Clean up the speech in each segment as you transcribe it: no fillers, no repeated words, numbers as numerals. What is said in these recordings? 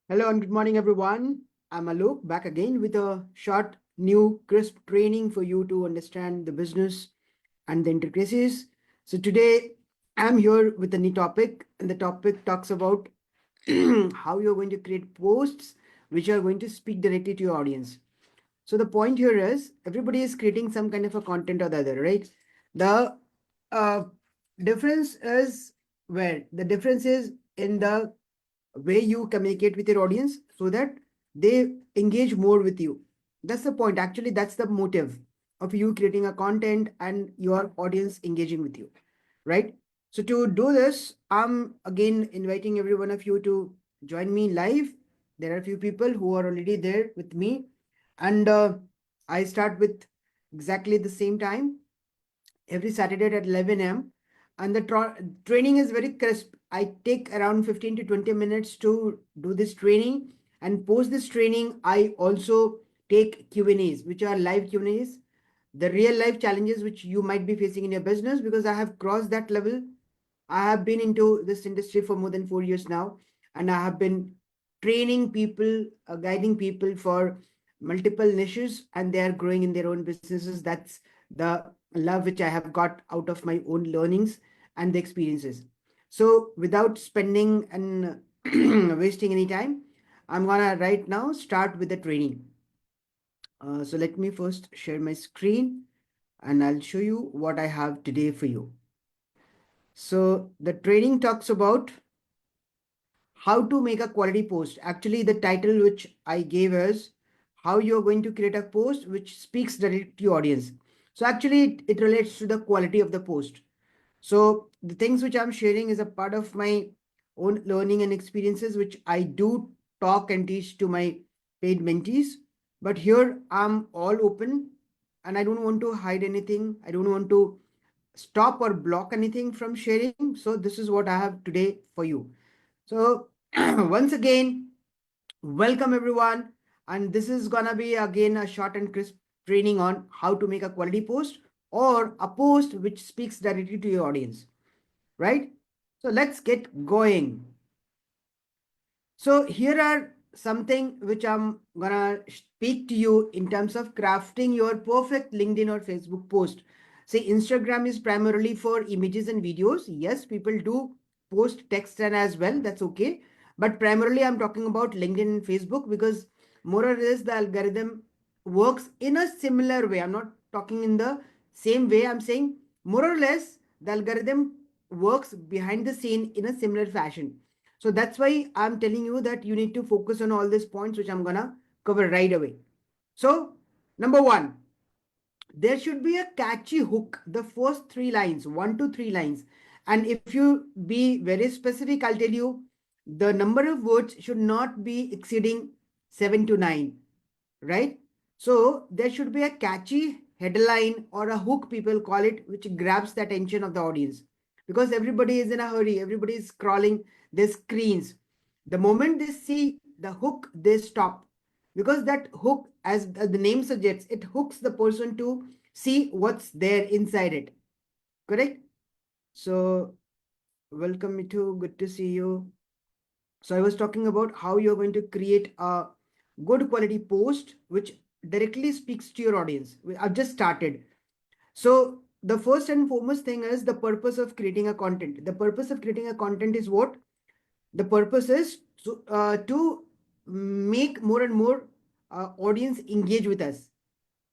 Hello and good morning, everyone. I'm Alok back again with a short, new, crisp training for you to understand the business and the intricacies. So, today I'm here with a new topic, and the topic talks about how you're going to create posts which are going to speak directly to your audience. So, the point here is everybody is creating some kind of a content or the other, right? The uh, difference is where the difference is in the way you communicate with your audience so that they engage more with you. That's the point. Actually, that's the motive of you creating a content and your audience engaging with you, right? So to do this, I'm again inviting every one of you to join me live. There are a few people who are already there with me, and I start with exactly the same time every Saturday at 11 a.m. And the training is very crisp. I take around 15 to 20 minutes to do this training. And post this training, I also take Q&As, which are live Q&As, the real life challenges which you might be facing in your business, because I have crossed that level. I have been into this industry for more than 4 years now, and I have been training people, guiding people for multiple niches, and they are growing in their own businesses. That's the love which I have got out of my own learnings and the experiences. So, without spending and wasting any time, I'm gonna right now start with the training. So, let me first share my screen and I'll show you what I have today for you. So, the training talks about how to make a quality post. Actually, the title which I gave is how you're going to create a post which speaks directly to your audience. So actually, it relates to the quality of the post. So the things which I'm sharing is a part of my own learning and experiences, which I do talk and teach to my paid mentees. But here I'm all open and I don't want to hide anything. I don't want to stop or block anything from sharing. So this is what I have today for you. So once again, welcome everyone. And this is gonna be again a short and crisp training on how to make a quality post or a post which speaks directly to your audience, right? So let's get going. So here are something which I'm gonna speak to you in terms of crafting your perfect LinkedIn or Facebook post. Say Instagram is primarily for images and videos. Yes, people do post text and as well. That's okay. But primarily I'm talking about LinkedIn and Facebook because more or less the algorithm works in a similar way. I'm not talking in the same way. I'm saying more or less the algorithm works behind the scene in a similar fashion. So that's why I'm telling you that you need to focus on all these points, which I'm gonna cover right away. So, number one, there should be a catchy hook, the first three lines, 1 to 3 lines. And if you be very specific, I'll tell you the number of words should not be exceeding 7 to 9, right? So there should be a catchy headline or a hook, people call it, which grabs the attention of the audience because everybody is in a hurry, everybody is scrolling their screens. The moment they see the hook, they stop because that hook, as the name suggests, it hooks the person to see what's there inside it. Correct? So, welcome, Mitu. Good to see you. So I was talking about how you're going to create a good quality post which directly speaks to your audience. I've just started. So the first and foremost thing is the purpose of creating a content. The purpose of creating a content is what? The purpose is to make more and more audience engage with us.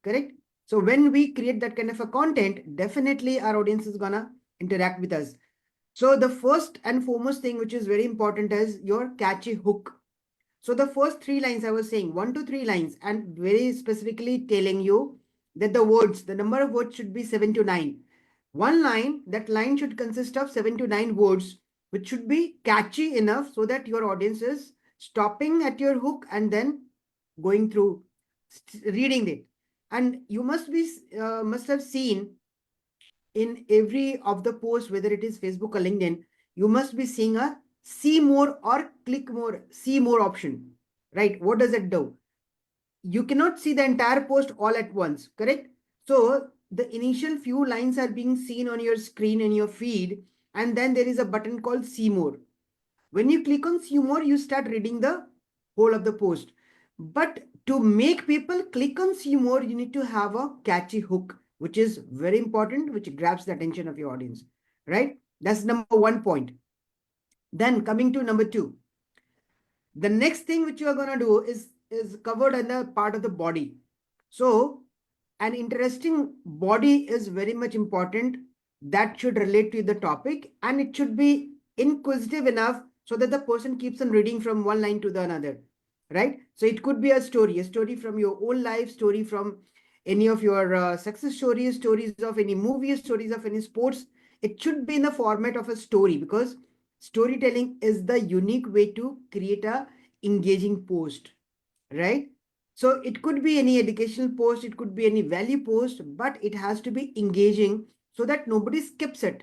Correct? So when we create that kind of a content, definitely our audience is gonna interact with us. So the first and foremost thing which is very important is your catchy hook. So the first 3 lines I was saying, 1 to 3 lines, and very specifically telling you that the words, the number of words should be 7 to 9. One line, that line should consist of 7 to 9 words, which should be catchy enough so that your audience is stopping at your hook and then going through reading it. And you must have seen in every of the posts, whether it is Facebook or LinkedIn, you must be seeing a see more or click more, see more option, right? What does it do? You cannot see the entire post all at once, correct? So the initial few lines are being seen on your screen in your feed, and then there is a button called see more. When you click on see more, you start reading the whole of the post. But to make people click on see more, you need to have a catchy hook, which is very important, which grabs the attention of your audience, right? That's number 1 point. Then coming to number 2, the next thing which you are going to do is covered in the part of the body. So an interesting body is very much important, that should relate to the topic, and it should be inquisitive enough so that the person keeps on reading from one line to the another, right? So it could be a story from your own life, story from any of your success stories, stories of any movies, stories of any sports. It should be in the format of a story, because storytelling is the unique way to create a engaging post, right? So it could be any educational post, it could be any value post, but it has to be engaging so that nobody skips it,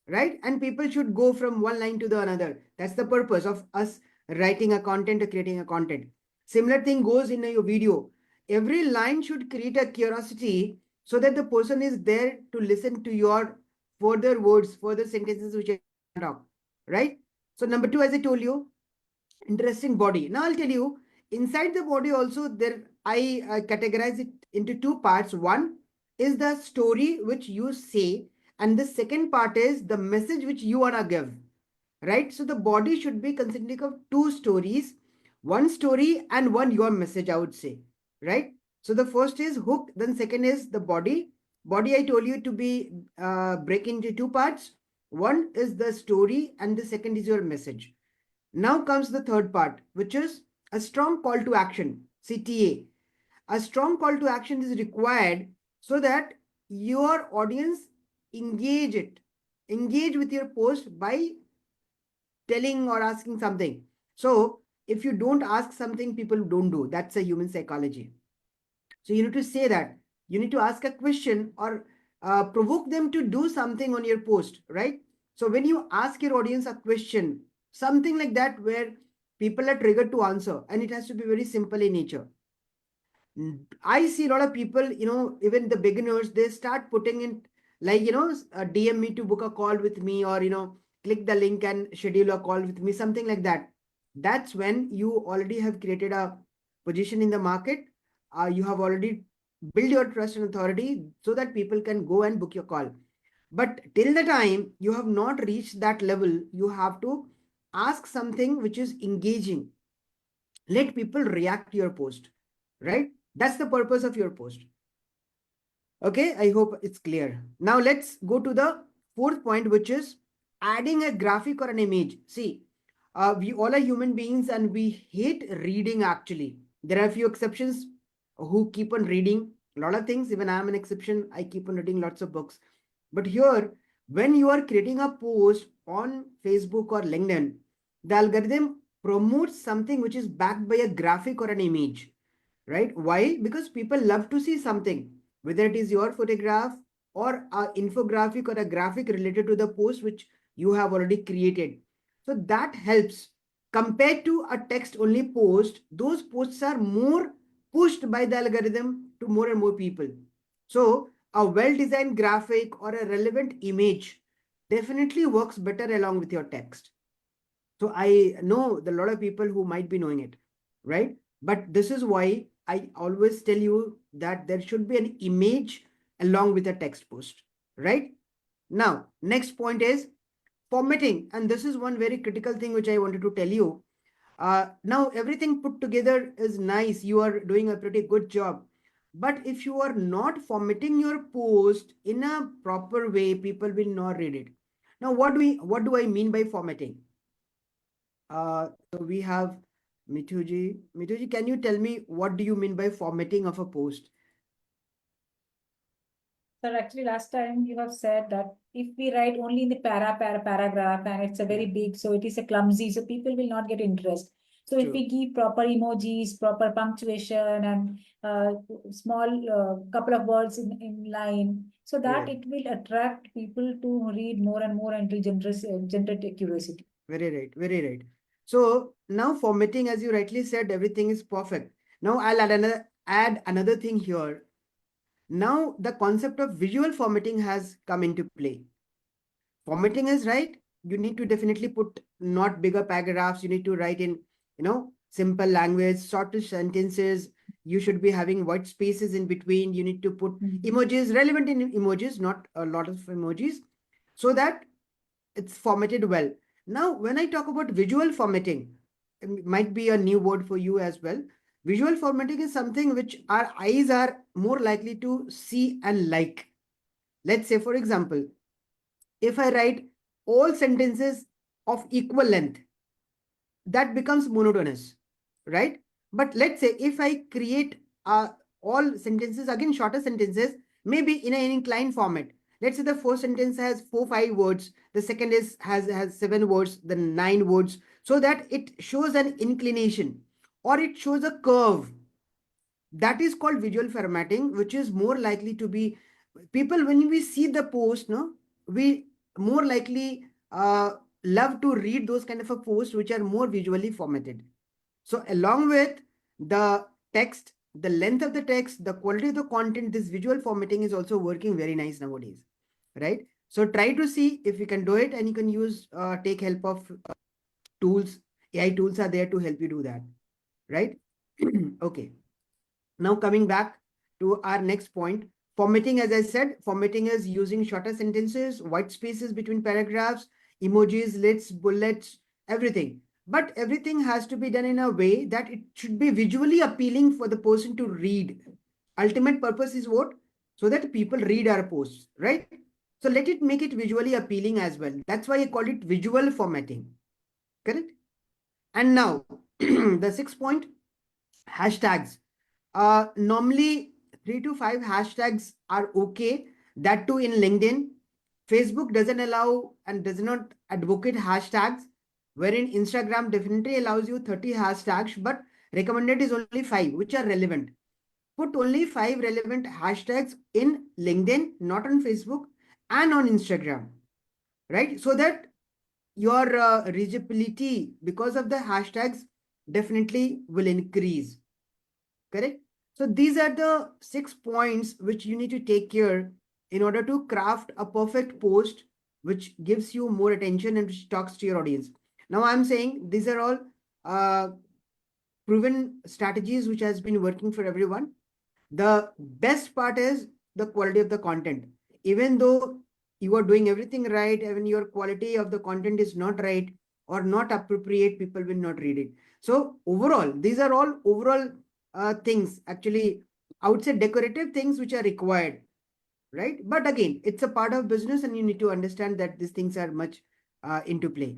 right? And people should go from one line to the another. That's the purpose of us writing a content or creating a content. Similar thing goes in your video. Every line should create a curiosity so that the person is there to listen to your further words, further sentences which you talk, right? So number 2, as I told you, interesting body. Now I'll tell you, inside the body also there, I categorize it into 2 parts. One is the story which you say, and the second part is the message which you want to give, right? So the body should be consisting of 2 stories, one story and one your message, I would say, right? So the first is hook, then second is the body. I told you to be break into 2 parts. One is the story and the second is your message. Now comes the third part, which is a strong call to action, CTA. A strong call to action is required so that your audience engage it, engage with your post by telling or asking something. So if you don't ask something, people don't do. That's a human psychology. So you need to say that. You need to ask a question or provoke them to do something on your post, right? So when you ask your audience a question, something like that, where people are triggered to answer, and it has to be very simple in nature. I see a lot of people, even the beginners, they start putting in like, DM me to book a call with me, or, click the link and schedule a call with me, something like that. That's when you already have created a position in the market. You have already built your trust and authority so that people can go and book your call. But till the time you have not reached that level, you have to ask something which is engaging. Let people react to your post, right? That's the purpose of your post. Okay, I hope it's clear. Now let's go to the fourth point, which is adding a graphic or an image. See, we all are human beings and we hate reading actually. There are a few exceptions who keep on reading a lot of things. Even I am an exception. I keep on reading lots of books. But here, when you are creating a post on Facebook or LinkedIn, the algorithm promotes something which is backed by a graphic or an image, right? Why? Because people love to see something, whether it is your photograph or an infographic or a graphic related to the post which you have already created. So that helps. Compared to a text only post, those posts are more pushed by the algorithm to more and more people. So a well-designed graphic or a relevant image definitely works better along with your text. So I know a lot of people who might be knowing it, right? But this is why I always tell you that there should be an image along with a text post, right? Now, next point is formatting. And this is one very critical thing which I wanted to tell you. Now, everything put together is nice. You are doing a pretty good job. But if you are not formatting your post in a proper way, people will not read it. Now, what do I mean by formatting? So we have Mithuji. Mithuji, can you tell me what do you mean by formatting of a post? Sir, actually, last time you have said that if we write only in the paragraph and it's a very big, so it is a clumsy, so people will not get interest. So if we give proper emojis, proper punctuation, and small couple of words in line, so that it will attract people to read more and more and to generate curiosity. Very right, very right. So now formatting, as you rightly said, everything is perfect. Now I'll add another thing here. Now the concept of visual formatting has come into play. Formatting is right. You need to definitely put not bigger paragraphs. You need to write in, simple language, short sentences. You should be having white spaces in between. You need to put emojis, relevant in emojis, not a lot of emojis, so that it's formatted well. Now, when I talk about visual formatting, it might be a new word for you as well. Visual formatting is something which our eyes are more likely to see and like. Let's say, for example, if I write all sentences of equal length, that becomes monotonous, right? But let's say if I create all sentences, again shorter sentences, maybe in an inclined format. Let's say the first sentence has 4 5 words, the second is has 7 words, the 9 words, so that it shows an inclination or it shows a curve. That is called visual formatting, which is more likely to be people when we see the post, no, we more likely love to read those kind of a post which are more visually formatted. So along with the text, the length of the text, the quality of the content, this visual formatting is also working very nice nowadays, right? So try to see if you can do it, and you can use take help of tools. AI tools are there to help you do that, right? Okay. Now coming back to our next point, formatting, as I said, formatting is using shorter sentences, white spaces between paragraphs, emojis, lists, bullets, everything. But everything has to be done in a way that it should be visually appealing for the person to read. Ultimate purpose is what? So that people read our posts, right? So let it make it visually appealing as well. That's why I call it visual formatting. Correct? And now the 6 point, hashtags. Normally 3 to 5 hashtags are okay. That too in LinkedIn. Facebook doesn't allow and does not advocate hashtags, wherein Instagram definitely allows you 30 hashtags, but recommended is only 5, which are relevant. Put only 5 relevant hashtags in LinkedIn, not on Facebook and on Instagram, right? So that your reachability because of the hashtags definitely will increase. Correct? So these are the 6 points which you need to take care in order to craft a perfect post which gives you more attention and which talks to your audience. Now I'm saying these are all uh, proven strategies which has been working for everyone. The best part is the quality of the content. Even though you are doing everything right, even your quality of the content is not right or not appropriate, people will not read it. So overall, these are all overall things. Actually, I would say decorative things which are required, right? But again, it's a part of business, and you need to understand that these things are much into play.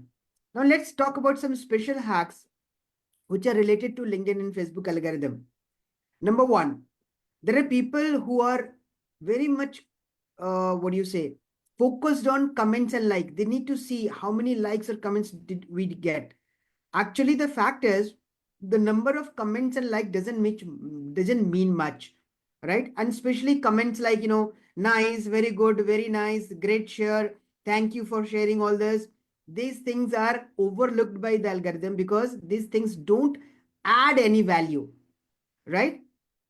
Now let's talk about some special hacks which are related to LinkedIn and Facebook algorithm. Number one, there are people who are very much what do you say, focused on comments and like. They need to see how many likes or comments did we get. Actually the fact is the number of comments and like doesn't mean much, right? And especially comments like, nice, very good, very nice, great share, thank you for sharing all this. These things are overlooked by the algorithm because these things don't add any value, right?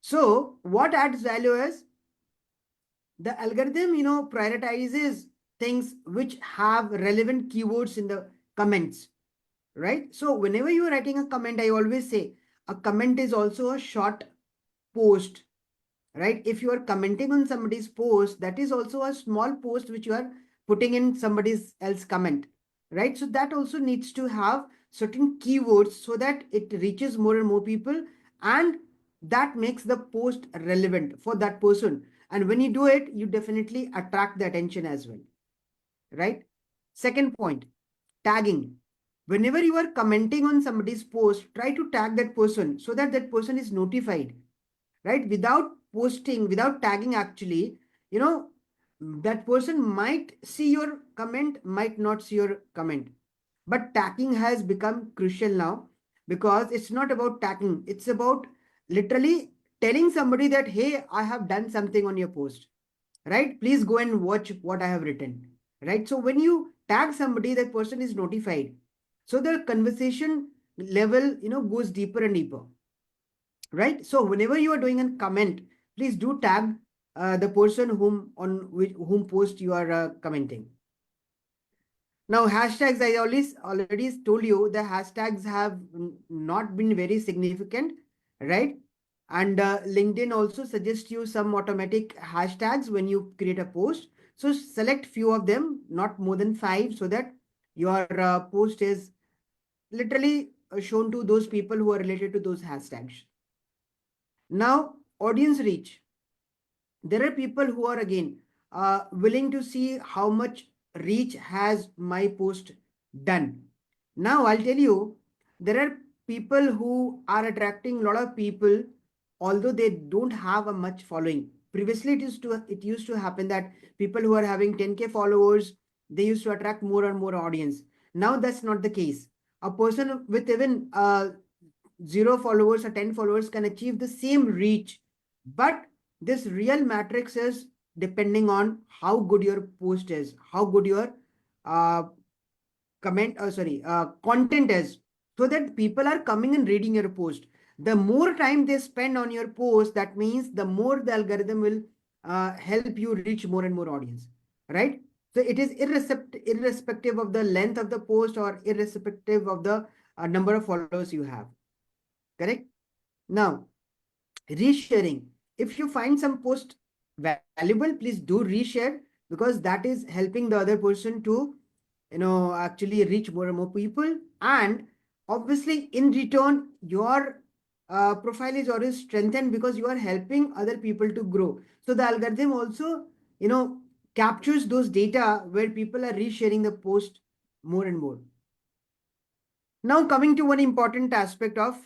So what adds value is the algorithm, prioritizes things which have relevant keywords in the comments, right? So whenever you're writing a comment, I always say a comment is also a short post, right? If you are commenting on somebody's post, that is also a small post which you are putting in somebody's else comment, right? So that also needs to have certain keywords so that it reaches more and more people, and that makes the post relevant for that person. And when you do it, you definitely attract the attention as well, right? Second point, tagging. Whenever you are commenting on somebody's post, try to tag that person so that that person is notified, right? Without posting, without tagging, actually, you know, that person might see your comment, might not see your comment. But tagging has become crucial now because it's not about tagging, it's about literally telling somebody that, hey, I have done something on your post, right? Please go and watch what I have written, right? So when you tag somebody, that person is notified. So the conversation level, goes deeper and deeper, right? So whenever you are doing a comment, please do tag the person whom post you are commenting. Now, hashtags, I already told you the hashtags have not been very significant, right? And LinkedIn also suggests you some automatic hashtags when you create a post. So select few of them, not more than 5, so that your post is literally shown to those people who are related to those hashtags. Now, audience reach. There are people who are again willing to see how much reach has my post done. Now I'll tell you, there are people who are attracting a lot of people, although they don't have a much following. Previously, it used to happen that people who are having 10K followers, they used to attract more and more audience. Now that's not the case. A person with even 0 followers or 10 followers can achieve the same reach, but this real matrix is depending on how good your post is, how good your uh, content is, so that people are coming and reading your post. The more time they spend on your post, that means the more the algorithm will help you reach more and more audience, right? So it is irrespective of the length of the post or irrespective of the number of followers you have, correct? Now, resharing. If you find some post valuable, please do reshare, because that is helping the other person to, actually reach more and more people. And obviously, in return, your profile is always strengthened because you are helping other people to grow. So the algorithm also, you know, captures those data where people are resharing the post more and more. Now, coming to one important aspect of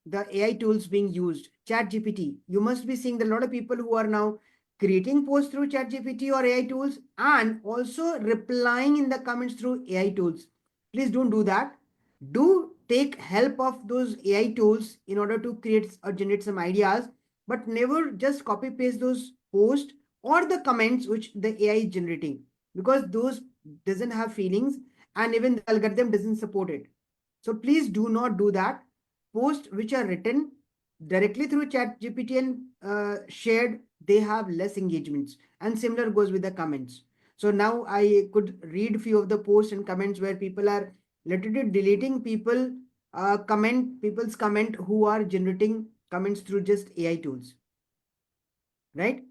the AI tools being used, ChatGPT. You must be seeing that a lot of people who are now creating posts through ChatGPT or AI tools and also replying in the comments through AI tools. Please don't do that. Do take help of those AI tools in order to create or generate some ideas, but never just copy paste those posts or the comments which the AI is generating, because those doesn't have feelings and even the algorithm doesn't support it. So please do not do that. Posts which are written directly through chat gpt and shared, they have less engagements, and similar goes with the comments. So now I could read few of the posts and comments where people are literally deleting people's comment who are generating comments through just AI tools, right?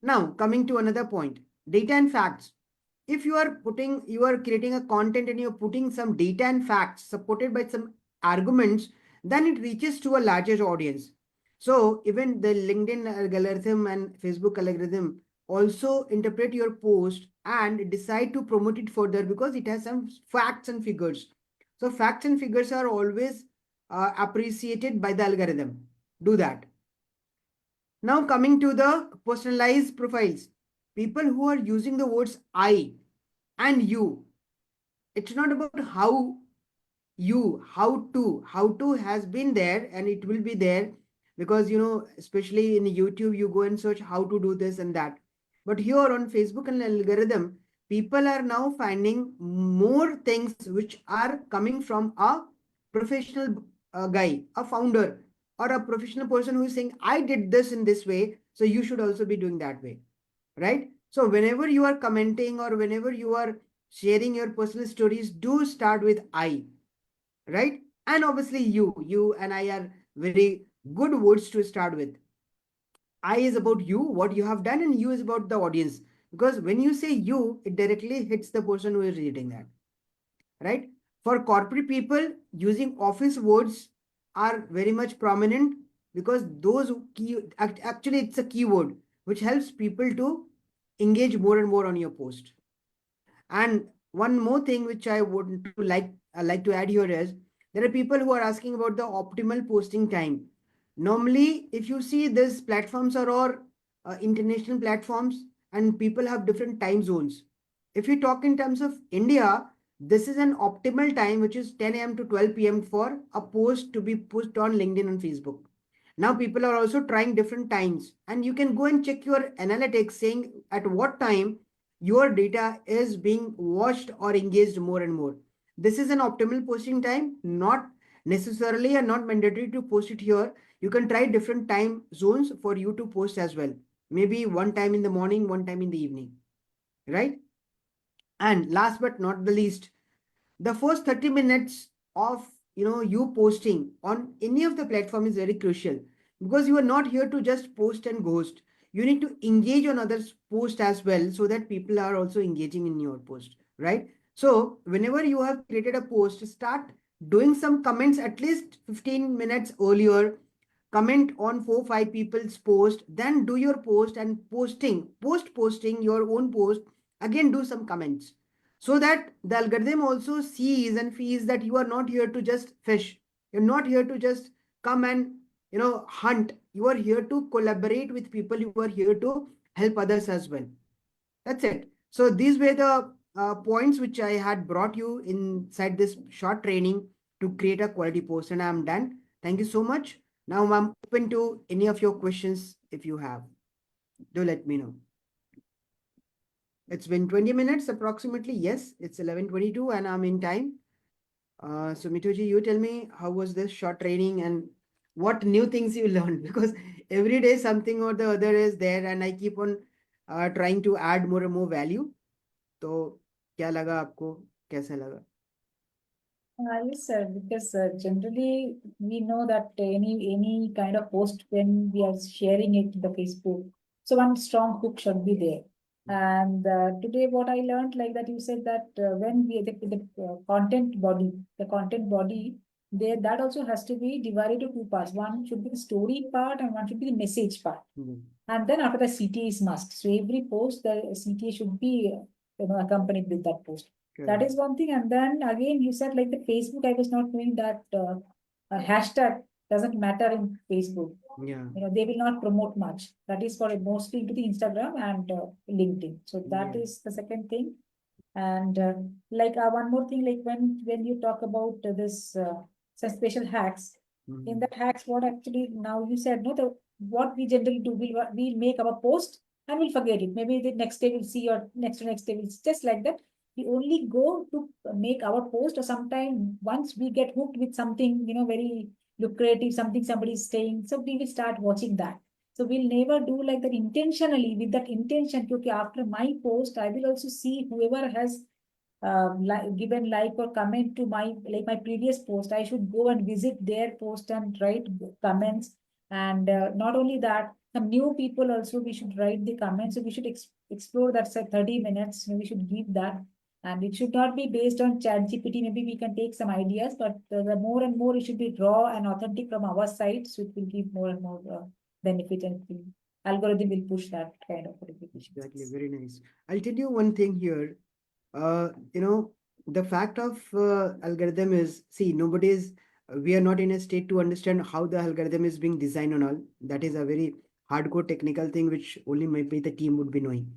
Now coming to another point, data and facts. If you are creating a content and you're putting some data and facts supported by some arguments, then it reaches to a larger audience. So even the LinkedIn algorithm and Facebook algorithm also interpret your post and decide to promote it further because it has some facts and figures. So facts and figures are always appreciated by the algorithm. Do that. Now coming to the personalized profiles, people who are using the words I and you. It's not about how to has been there and it will be there, because especially in YouTube you go and search how to do this and that. But here on Facebook and algorithm, people are now finding more things which are coming from a professional guy, a founder, or a professional person who is saying, I did this in this way, so you should also be doing that way, right? So whenever you are commenting or whenever you are sharing your personal stories, do start with I, right? And obviously you and I are very good words to start with. I is about you, what you have done, and you is about the audience, because when you say you, it directly hits the person who is reading that, right? For corporate people, using office words are very much prominent, because those actually it's a keyword which helps people to engage more and more on your post. And one more thing which I would like to add here is, there are people who are asking about the optimal posting time. Normally, if you see, these platforms are all international platforms and people have different time zones. If you talk in terms of India, this is an optimal time, which is 10 a.m. to 12 p.m. for a post to be pushed on LinkedIn and Facebook. Now people are also trying different times, and you can go and check your analytics saying at what time your data is being watched or engaged more and more. This is an optimal posting time, not necessarily and not mandatory to post it here. You can try different time zones for you to post as well. Maybe one time in the morning, one time in the evening, right? And last but not the least, the first 30 minutes of you posting on any of the platform is very crucial, because you are not here to just post and ghost. You need to engage on others post as well, so that people are also engaging in your post, right? So whenever you have created a post, start doing some comments at least 15 minutes earlier. Comment on 4 5 people's post, then do your post, and posting your own post, again do some comments, so that the algorithm also sees and feels that you are not here to just fish. You're not here to just come and hunt. You are here to collaborate with people. You are here to help others as well. That's it. So these were the points which I had brought you inside this short training to create a quality post, and I'm done. Thank you so much. Now I'm open to any of your questions if you have. Do let me know. It's been 20 minutes approximately. Yes, it's 11:22 and I'm in time. So Mituji, you tell me, how was this short training and what new things you learned? Because every day something or the other is there, and I keep on trying to add more and more value. तो क्या लगा आपको, कैसा लगा? Yes, sir, because generally we know that any kind of post when we are sharing it to the Facebook, so one strong hook should be there. And today what I learned, like that you said that when we the content body there, that also has to be divided to two parts. One should be the story part and one should be the message part. And then after the CTA is must. So every post the CTA should be accompanied with that post. That is one thing. And then again, you said like the Facebook, I was not knowing that a hashtag doesn't matter in Facebook. Yeah. They will not promote much. That is for mostly to the Instagram and LinkedIn. So that is the second thing. And like one more thing, like when you talk about this some special hacks, in that hacks, what actually now you said no, the what we generally do, we'll make our post and we'll forget it. Maybe the next day we'll see, or next to next day we'll just like that. We only go to make our post, or sometime once we get hooked with something, very lucrative, something somebody is saying, so we will start watching that. So we'll never do like that intentionally with that intention. Okay, after my post, I will also see whoever has given like or comment to my previous post. I should go and visit their post and write comments. And not only that, some new people also we should write the comments. So we should explore that 30 minutes. We should give that. And it should not be based on chat GPT. Maybe we can take some ideas, but the more and more it should be raw and authentic from our side. So it will give more and more benefit, and algorithm will push that kind of notifications. Exactly, very nice. I'll tell you one thing here. Uh, you know, the fact of algorithm is, see, we are not in a state to understand how the algorithm is being designed and all. That is a very hardcore technical thing which only maybe the team would be knowing.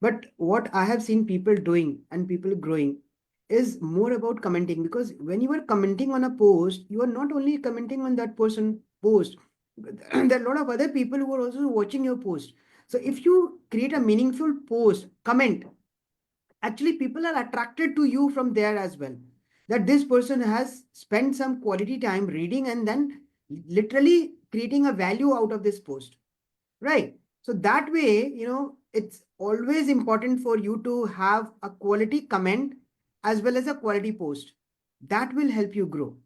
But what I have seen people doing and people growing is more about commenting, because when you are commenting on a post, you are not only commenting on that person post, there are a lot of other people who are also watching your post. So if you create a meaningful post, comment, actually people are attracted to you from there as well. That this person has spent some quality time reading and then literally creating a value out of this post, right? So that way, it's always important for you to have a quality comment as well as a quality post. That will help you grow,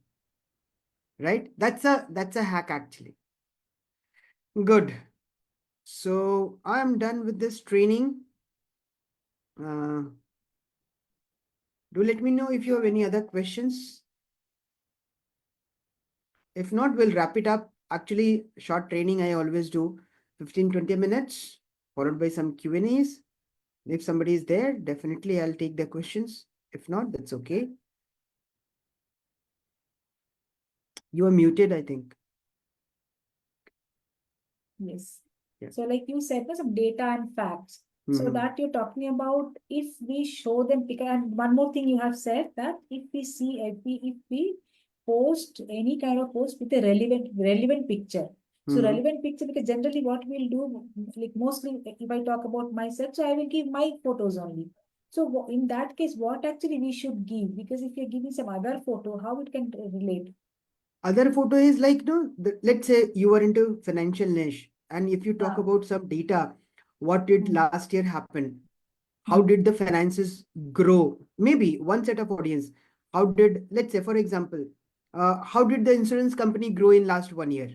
right? That's a hack actually. Good. So I am done with this training. uh, do let me know if you have any other questions. If not, we'll wrap it up. Actually, short training I always do 15-20 minutes, followed by some Q&As. If somebody is there, definitely I'll take their questions. If not, that's okay. You are muted, I think. Yes. Yeah. So like you said, there's some data and facts. So that you're talking about, if we show them, and one more thing you have said that if we post any kind of post with a relevant picture. So relevant picture, because generally what we'll do, like mostly if I talk about myself, so I will give my photos only. So in that case, what actually we should give? Because if you're giving some other photo, how it can relate? Other photo is like, let's say you are into financial niche, and if you talk about some data, what did last year happen? How did the finances grow? Maybe one set of audience. How did, let's say, for example, how did the insurance company grow in last 1 year?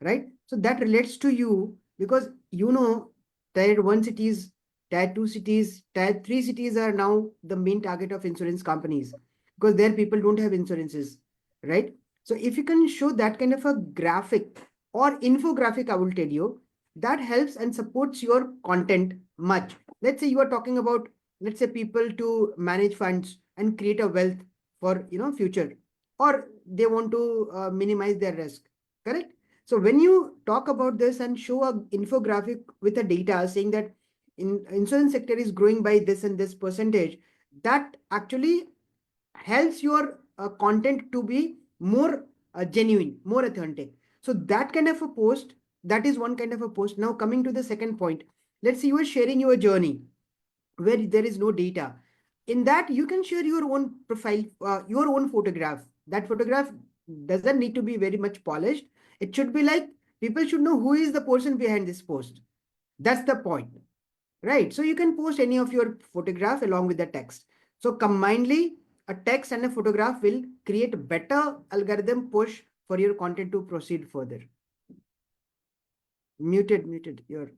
Right? So that relates to you because tier 1 cities, tier 2 cities, tier 3 cities are now the main target of insurance companies because there people don't have insurances, right? So if you can show that kind of a graphic or infographic, I will tell you, that helps and supports your content much. Let's say you are talking about, let's say, people to manage funds and create a wealth for future, or they want to minimize their risk, correct? So when you talk about this and show a infographic with a data saying that insurance sector is growing by this and this percentage, that actually helps your content to be more genuine, more authentic. So that kind of a post, that is one kind of a post. Now coming to the second point, let's say you are sharing your journey where there is no data. In that, you can share your own profile, your own photograph. That photograph doesn't need to be very much polished. It should be like people should know who is the person behind this post. That's the point, right? So you can post any of your photograph along with the text. So combinedly, a text and a photograph will create better algorithm push for your content to proceed further. Muted, your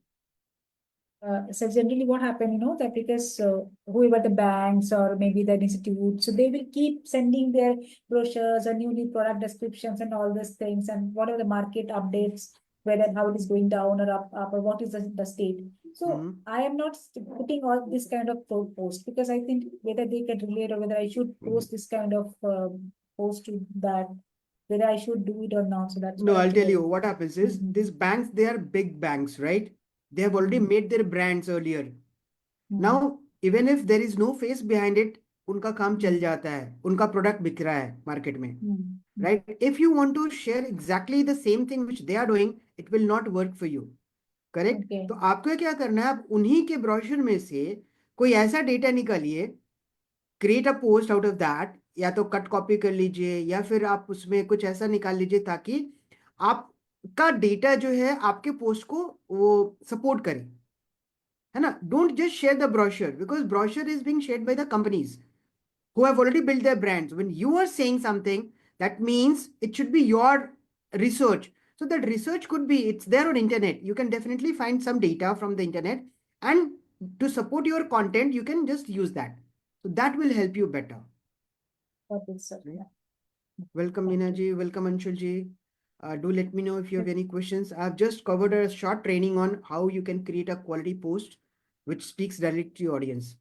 So generally what happened, that because whoever the banks or maybe the institute, so they will keep sending their brochures or new product descriptions and all these things and what are the market updates, whether how it is going down or up or what is the state. So I am not putting all this kind of post because I think whether they can relate or whether I should post this kind of post to that, whether I should do it or not. So that's No, what I'll tell actually. you what happens is these banks, they are big banks, right? They have already made their brands earlier. Now, even if there is no face behind it, उनका काम चल जाता है, उनका product बिक रहा है market में, right? If you want to share exactly the same thing which they are doing, it will not work for you, correct? Okay. तो आपको क्या करना है, आप उन्हीं के ब्रोशर में से कोई ऐसा डेटा निकालिए, create a post out of that, या तो कट कॉपी कर लीजिए या फिर आप उसमें कुछ ऐसा निकाल लीजिए ताकि आपका डेटा जो है आपके पोस्ट को वो सपोर्ट करे, है ना? Don't just share the brochure because brochure is being shared by the companies who have already built their brands. When you are saying something, that means it should be your research. So that research could be, it's there on internet. You can definitely find some data from the internet, and to support your content, you can just use that. So that will help you better. Okay, sir. Right? Yeah. Welcome, Thank Meena you. ji. Welcome, Anshul ji. Do let me know if you have Sure. any questions. I've just covered a short training on how you can create a quality post which speaks directly to your audience.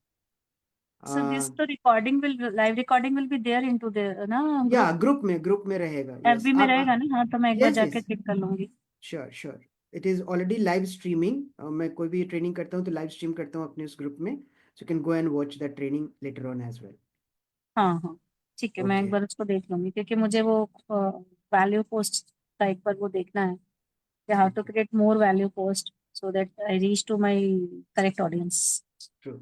So this the live recording will be there into the ना Yeah, group में रहेगा. Yes. FB में रहेगा ना? हाँ, तो मैं एक बार Yes, जाके yes. चेक कर लूंगी. Sure. It is already live streaming. मैं कोई भी ट्रेनिंग करता हूँ तो लाइव स्ट्रीम करता हूँ अपने उस ग्रुप में. So you can go and watch that training later on as well. हाँ, ठीक है, मैं एक Okay. बार उसको देख लूंगी क्योंकि मुझे वो वैल्यू पोस्ट टाइप पर वो देखना है. You have to create more value post so that I reach to my correct audience. True.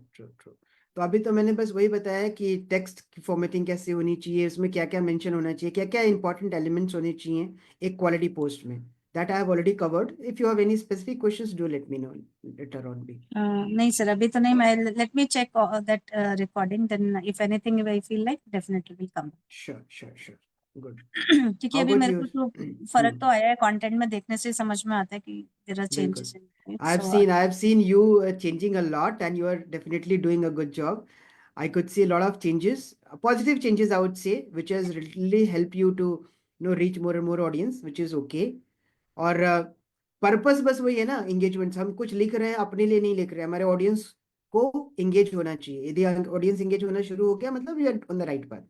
तो अभी तो मैंने बस वही बताया कि टेक्स्ट की फॉर्मेटिंग कैसे होनी चाहिए, उसमें क्या क्या मेंशन होना चाहिए, क्या क्या इंपॉर्टेंट एलिमेंट्स होने चाहिए एक क्वालिटी पोस्ट में. That I have already covered. If you have any specific questions, do let me know later on. नहीं सर, अभी तो नहीं. मैं let me check that recording, then if anything if I feel like definitely will come. Sure. Good. क्योंकि How अभी about मेरे you? को तो फर्क तो आया है कंटेंट में, देखने से समझ में आता है कि there are बिल्कुल. changes in it. I have seen you changing a lot, and you are definitely doing a good job. I could see a lot of changes, positive changes, I would say, which has really helped you to reach more and more audience, which is okay. और purpose बस वही है ना, engagement. हम कुछ लिख रहे हैं अपने लिए नहीं लिख रहे हैं, हमारे ऑडियंस को एंगेज होना चाहिए. यदि ऑडियंस एंगेज होना शुरू हो गया, मतलब you are on the right path.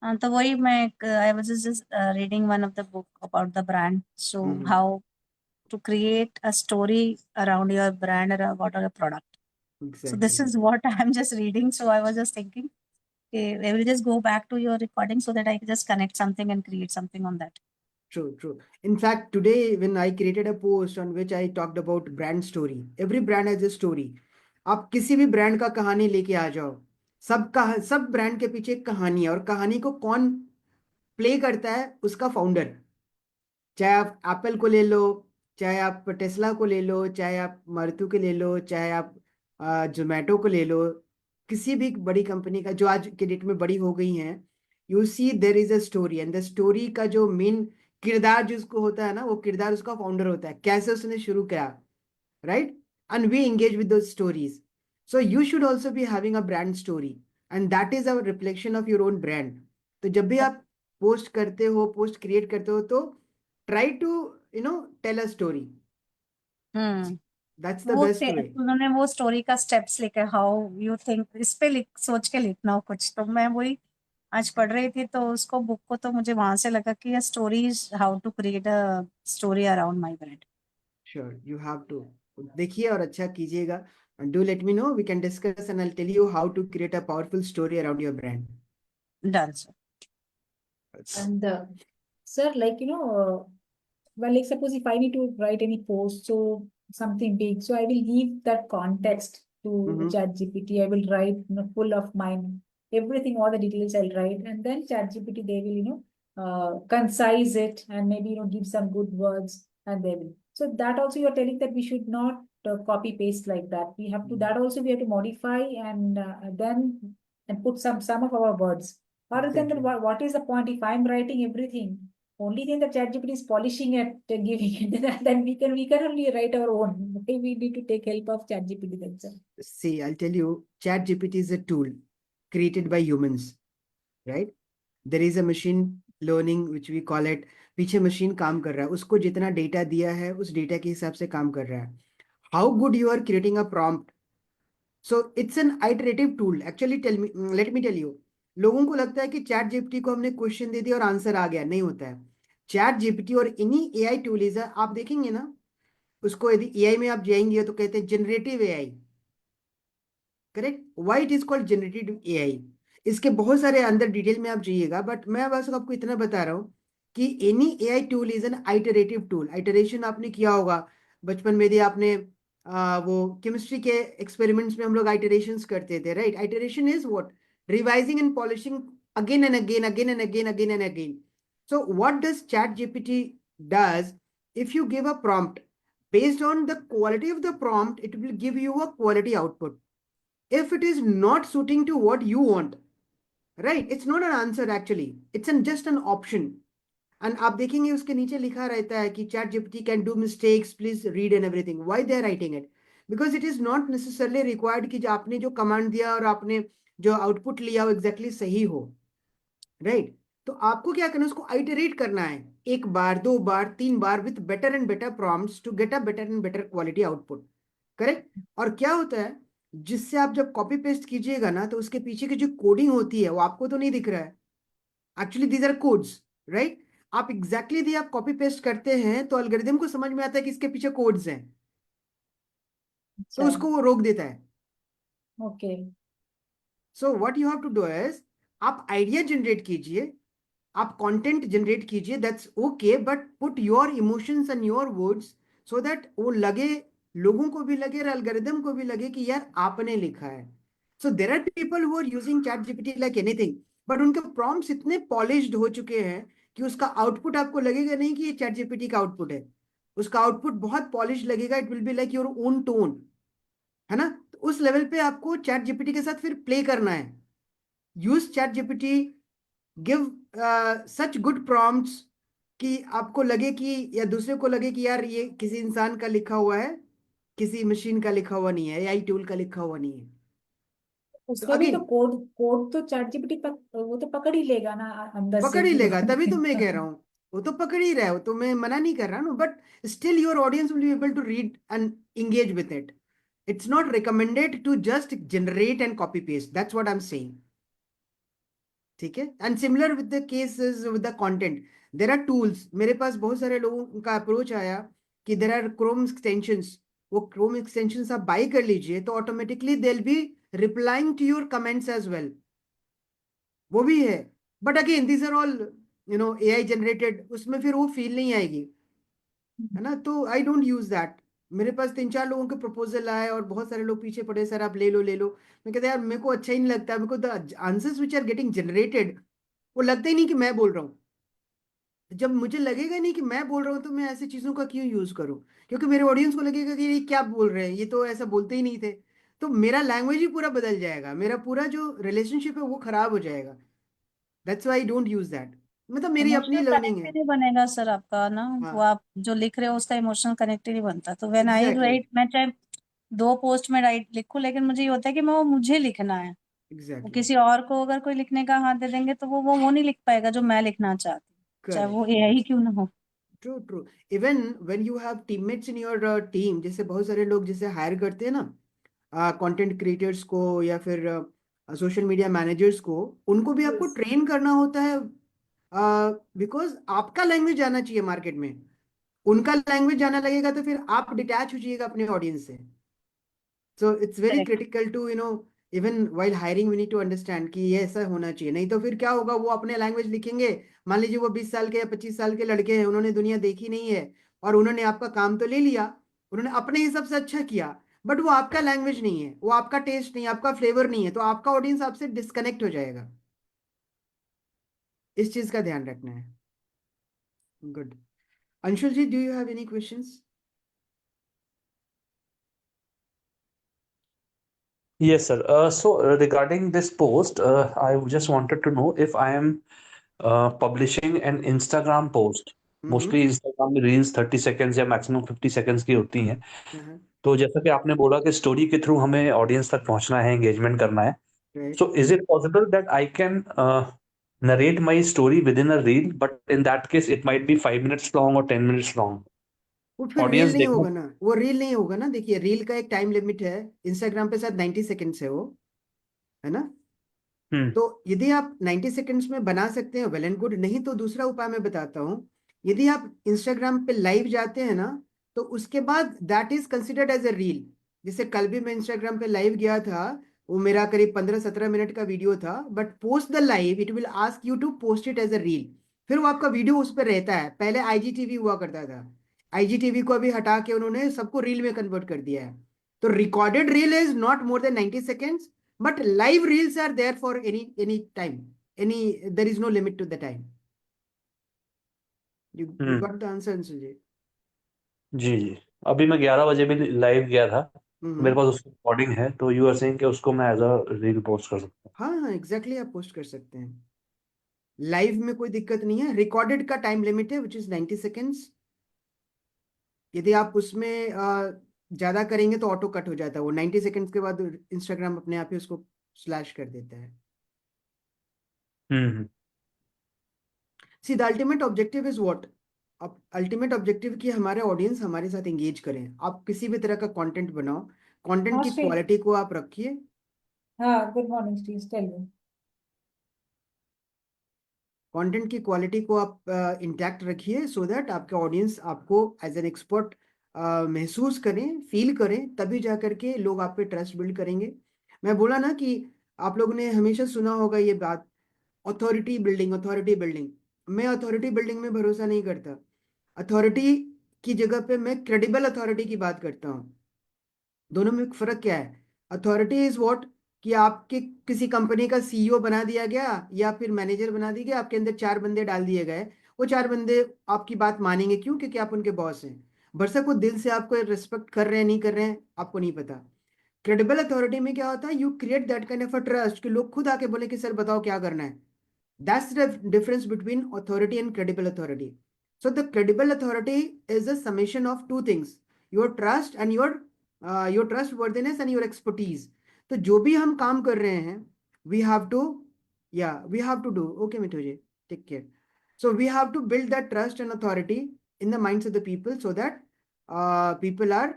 हाँ, तो वही मैं I was just reading one of the book about the brand, so how to create a story around your brand or about your product. So this is what I'm just reading. So I was just thinking, okay, I will just go back to your recording so that I can just connect something and create something on that. True. In fact, today when I created a post on which I talked about brand story, every brand has a story. आप किसी भी brand का कहानी लेके आ जाओ, सब brand के पीछे एक कहानी है, और कहानी को कौन प्ले करता है, उसका फाउंडर. चाहे आप एप्पल को ले लो, चाहे आप टेस्ला को ले लो, चाहे आप मारुति के ले लो, चाहे आप जोमेटो को ले लो, किसी भी बड़ी कंपनी का जो आज के डेट में बड़ी हो गई हैं, you see there is a story, and the story का जो मेन किरदार जिसको होता है ना, वो किरदार उसका फाउंडर होता है, कैसे उसने शुरू किया, right? And we engage with those stories. So you should also be having a brand story, and that is a reflection of your own brand. तो जब भी आप पोस्ट करते हो, पोस्ट क्रिएट करते हो, तो try to tell a story. Hmm that's the best way. उन्होंने वो स्टोरी का स्टेप्स लिखे, हाउ यू थिंक, इस पे सोच के लिखना हो कुछ, तो मैं वही आज पढ़ रही थी, तो उसको बुक को तो मुझे वहां से लगा कि stories, how to create a story around my brand. Sure, you have to. देखिए और अच्छा कीजिएगा. Do let me know, we can discuss and I tell you how to create a powerful story around your brand. Done sir. And sir, like, well, like suppose if I need to write any post, so something big, so I will give that context to ChatGPT. I will write, full of mine, everything, all the details I'll write, and then ChatGPT, they will, concise it and maybe, give some good words, and they will. So that also you're telling that we should not copy paste like that. We have to, that also we have to modify and then and put some of our words. Other than that, Exactly. what is the point if I'm writing everything? Only thing that ChatGPT is polishing it, giving it, then we can only write our own. Okay, we need to take help of ChatGPT themselves. See, I'll tell you, ChatGPT is a tool created by humans, right? There is a machine learning which we call it. पीछे machine काम कर रहा है, उसको जितना data दिया है उस डेटा के हिसाब से काम कर रहा है. How good you are creating a prompt. So it's an iterative tool. Actually tell me, let me tell you, लोगों को लगता है कि चैट जीपीटी को हमने क्वेश्चन दे दिया और आंसर आ गया. नहीं होता है. चैट जीपीटी और इन्हीं एआई टूल्स है, आप देखेंगे ना, उसको यदि एआई में आप जाएंगे तो कहते हैं generative AI. Correct. Why it is called generative AI? इसके बहुत सारे अंदर डिटेल में आप जाइएगा, बट मैं बस आपको इतना बता रहा हूँ कि any AI tool is an iterative tool. Iteration आपने किया होगा बचपन में, यदि आपने वो केमिस्ट्री के एक्सपेरिमेंट्स में हम लोग आइटरेशंस करते थे, right? Iteration is what? Revising and polishing again and again, again and again, again and again. So what does chat GPT does? if you give a prompt, based on the quality of the prompt, it will give you a quality output. If it is not suiting to what you want, right, it's not an answer actually, it's just an option. And आप देखेंगे उसके नीचे लिखा रहता है कि chat GPT can do mistakes, please read and everything. Why they are writing it? Because it is not necessarily required कि जो आपने जो कमांड दिया और आपने जो आउटपुट लिया वो एग्जैक्टली सही हो, राइट? तो आपको क्या करना है, उसको आइटरेट करना है, एक बार, दो बार, तीन बार, with better and better prompts to get a better and better quality output. Correct. और क्या होता है, जिससे आप जब कॉपी पेस्ट कीजिएगा ना, तो उसके पीछे की जो कोडिंग होती है वो आपको तो नहीं दिख रहा है. Actually these are codes, right? आप एग्जैक्टली यदि आप कॉपी पेस्ट करते हैं तो एल्गोरिथम को समझ में आता है कि इसके पीछे कोड्स हैं, तो अच्छा, उसको वो रोक देता है. okay. So what you have to do is, आप आइडिया जनरेट कीजिए, आप कंटेंट जनरेट कीजिए, that's okay, but put your emotions and your words, so that वो लगे, लोगों को भी लगे और एल्गोरिथम को भी लगे कि यार आपने लिखा है. So there are people who are using chat GPT like anything, but उनके प्रॉम्प्ट्स इतने पॉलिश्ड हो चुके हैं कि उसका आउटपुट आपको लगेगा नहीं कि ये चैट जीपीटी का आउटपुट है. उसका आउटपुट बहुत पॉलिश लगेगा. It will be like your own tone, है ना? तो उस लेवल पे आपको चैट जीपीटी के साथ फिर प्ले करना है. Use chat GPT, give such good prompts कि आपको लगे कि, या दूसरे को लगे कि यार ये किसी इंसान का लिखा हुआ है, किसी मशीन का लिखा हुआ नहीं है, एआई टूल का लिखा हुआ नहीं है. तो उसका भी तो अगेन, कोड कोड तो ChatGPT वो तो पकड़ ही लेगा ना अंदर से पकड़ ही पूरा. लेगा, तभी तो मैं कह रहा हूँ, वो तो पकड़ ही रहा है, वो तो मैं मना नहीं कर रहा ना, but still your audience will be able to read and engage with it. It's not recommended to just generate and copy paste. That's what I'm saying. ठीक है. And similar with the cases with the content, there are tools. मेरे पास बहुत सारे लोगों का approach आया कि देयर आर क्रोम एक्सटेंशंस. वो क्रोम एक्सटेंशंस आप बाय कर लीजिए तो automatically they will be replying to your comments as well. वो भी है, but again these are all AI generated, उसमें फिर वो फील नहीं आएगी, है ना? तो आई डोंट यूज दैट. मेरे पास तीन चार लोगों के प्रपोजल आए और बहुत सारे लोग पीछे पड़े, सर आप ले लो ले लो. मैं कहता यार मेरे को अच्छा ही नहीं लगता, मेरे को the answers which are getting generated वो लगता ही नहीं कि मैं बोल रहा हूँ. जब मुझे लगेगा नहीं कि मैं बोल रहा हूँ तो मैं ऐसी चीजों का क्यों यूज करूँ, क्योंकि मेरे ऑडियंस को लगेगा कि ये क्या बोल रहे हैं, ये तो ऐसा बोलते ही नहीं थे. तो मेरा लैंग्वेज ही पूरा बदल जाएगा, मेरा पूरा जो रिलेशनशिप है वो खराब हो जाएगा. That's why I don't use that. मतलब मेरी अपनी इमोशनल लर्निंग कनेक्ट ही है. नहीं बनेगा सर आपका ना. वो हाँ, आप जो लिख रहे हो उसका इमोशनल कनेक्ट ही नहीं बनता. तो व्हेन आई एग्जैक्टली, राइट, मैं चाहे 2 पोस्ट में राइट लिखूं, लेकिन मुझे ये होता है कि मैं वो मुझे लिखना है. वो एग्जैक्टली. किसी और को अगर कोई लिखने का हाथ दे देंगे तो वो नहीं लिख पाएगा जो मैं लिखना चाहती हूँ, चाहे वो करेक्ट. एआई क्यों ना हो. True, true. Even when you have teammates in your team, जैसे बहुत सारे लोग जैसे हायर करते हैं ना, कंटेंट क्रिएटर्स को या फिर सोशल मीडिया मैनेजर्स को, उनको भी आपको Yes. ट्रेन करना होता है. बिकॉज आपका लैंग्वेज जाना चाहिए मार्केट में. उनका लैंग्वेज जाना लगेगा तो फिर आप डिटैच हो जाइएगा अपने ऑडियंस से. So it's very correct. Critical to even while hiring we need to understand कि ये ऐसा होना चाहिए. नहीं तो फिर क्या होगा, वो अपने लैंग्वेज लिखेंगे. मान लीजिए वो 20 साल के या 25 साल के लड़के हैं, उन्होंने दुनिया देखी नहीं है, और उन्होंने आपका काम तो ले लिया, उन्होंने अपने हिसाब से अच्छा किया, बट वो आपका लैंग्वेज नहीं है, वो आपका टेस्ट नहीं है, आपका फ्लेवर नहीं है, तो आपका ऑडियंस आपसे डिस्कनेक्ट हो जाएगा. इस चीज का ध्यान रखना है. Good. Anshul ji, do you have any questions? Yes, sir. Regarding this post, I just wanted to know if I am publishing an Instagram post. Hmm. Mostly Instagram में रील्स 30 सेकेंड्स या मैक्सिमम 50 सेकेंड्स की होती हैं. तो जैसा कि आपने बोला कि स्टोरी के थ्रू हमें ऑडियंस तक पहुंचना है, एंगेजमेंट करना है. Right. So is it possible that I can narrate my story within a reel, but in that case it might be 5 minutes long or 10 minutes long? वो फिर रील Audience नहीं देखना. होगा ना, वो रील नहीं होगा ना. देखिए, रील का एक टाइम लिमिट है. इंस्टाग्राम पे शायद 90 सेकेंड्स है वो, है ना. हम्म. तो यदि आप 90 सेकेंड्स में बना सकते हैं, वेल एंड गुड. नहीं तो दूसरा उपाय मैं बताता हूँ. यदि आप इंस्टाग्राम पे लाइव जाते हैं ना, तो उसके बाद that is considered as a reel. जैसे कल भी मैं इंस्टाग्राम पे लाइव गया था, वो मेरा करीब 15-17 मिनट का वीडियो था, but post the live it will ask you to post it as a reel. फिर वो आपका वीडियो उस पर रहता है. पहले आईजीटीवी हुआ करता था, आईजीटीवी को अभी हटा के उन्होंने सबको रील में कन्वर्ट कर दिया है. तो recorded reel is not more than 90 seconds, but live reels are there for any time. There is no limit to the time. You got the answer, Sanjay? जी जी. अभी मैं 11 बजे भी लाइव गया था. मेरे हम्म. पास उसकी रिकॉर्डिंग है, तो यू आर सेइंग कि उसको मैं एज अ रील पोस्ट कर सकता हूँ. हाँ हाँ, एग्जैक्टली, आप पोस्ट कर सकते हैं. लाइव में कोई दिक्कत नहीं है. रिकॉर्डेड का टाइम लिमिट है विच इज 90 seconds. यदि आप उसमें ज्यादा करेंगे तो ऑटो कट हो जाता है वो. 90 seconds के बाद इंस्टाग्राम अपने आप ही उसको स्लैश कर देता है. Hmm. See the ultimate objective is what? अब अल्टीमेट ऑब्जेक्टिव कि हमारे ऑडियंस हमारे साथ एंगेज करें. आप किसी भी तरह का कंटेंट बनाओ, कंटेंट हाँ की श्री. क्वालिटी को आप रखिए. हाँ, good morning Shri, tell me. Content की क्वालिटी को आप इंटैक्ट रखिए, सो दैट आपके ऑडियंस आपको एज एन एक्सपर्ट महसूस करें, फील करें. तभी जा करके लोग आप पे ट्रस्ट बिल्ड करेंगे. मैं बोला ना कि आप लोगों ने हमेशा सुना होगा ये बात, अथॉरिटी बिल्डिंग, अथॉरिटी बिल्डिंग. मैं अथॉरिटी बिल्डिंग में भरोसा नहीं करता. अथॉरिटी की जगह पे मैं क्रेडिबल अथॉरिटी की बात करता हूँ. दोनों में फर्क क्या है? अथॉरिटी इज व्हाट, कि आपके किसी कंपनी का सीईओ बना दिया गया या फिर मैनेजर बना दिया गया, आपके अंदर 4 बंदे डाल दिए गए, वो 4 बंदे आपकी बात मानेंगे. क्यों? क्योंकि आप उनके बॉस हैं. भरसक वो दिल से आपको रिस्पेक्ट कर रहे हैं नहीं कर रहे हैं आपको नहीं पता. क्रेडिबल अथॉरिटी में क्या होता है? You create that kind of a trust कि लोग खुद आके बोले कि सर बताओ क्या करना है. That's the difference between authority and credible authority. So the credible authority is a summation of two things: your trust and your trustworthiness and your expertise. तो जो भी हम काम कर रहे हैं, we have to, yeah, we have to do. Okay, Mithu ji, take care. So we have to build that trust and authority in the minds of the people, so that people are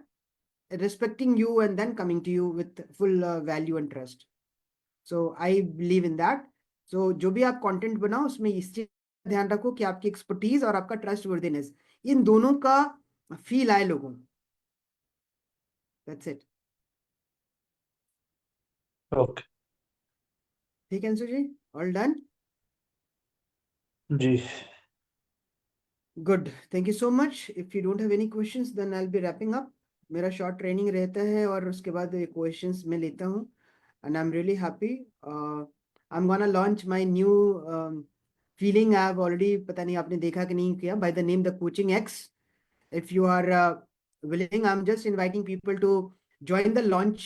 respecting you and then coming to you with full value and trust. So I believe in that. So जो भी आप content बनाओ उसमें इस चीज का ध्यान रखो कि आपकी एक्सपर्टीज और आपका ट्रस्ट वर्दीनेस, इन दोनों का फील आए लोगों. That's it. ओके. ठीक है अंशु जी, ऑल डन. जी. Good, thank you so much. If you don't have any questions then I will be wrapping up. मेरा शॉर्ट ट्रेनिंग रहता है और उसके बाद क्वेश्चंस मैं लेता हूँ. And I am really happy. I am gonna launch my new feeling. I have already, पता नहीं आपने देखा कि नहीं किया, by the name the coaching x. If you are willing, I'm just inviting people to join the launch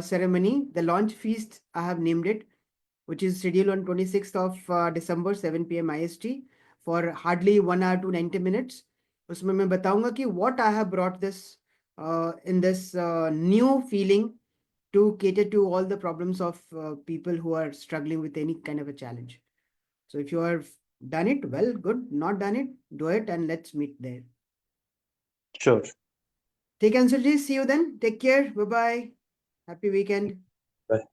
ceremony, the launch feast, I have named it, which is scheduled on 26th of December, 7 p.m. IST for hardly 1 hour to 90 minutes. उसमें मैं बताऊंगा कि what I have brought this in this new feeling to cater to all the problems of people who are struggling with any kind of a challenge. So if you have done it, well, good. Not done it, do it, and let's meet there. Sure. Take answer, see you then. Take care. Bye bye. Happy weekend. Bye.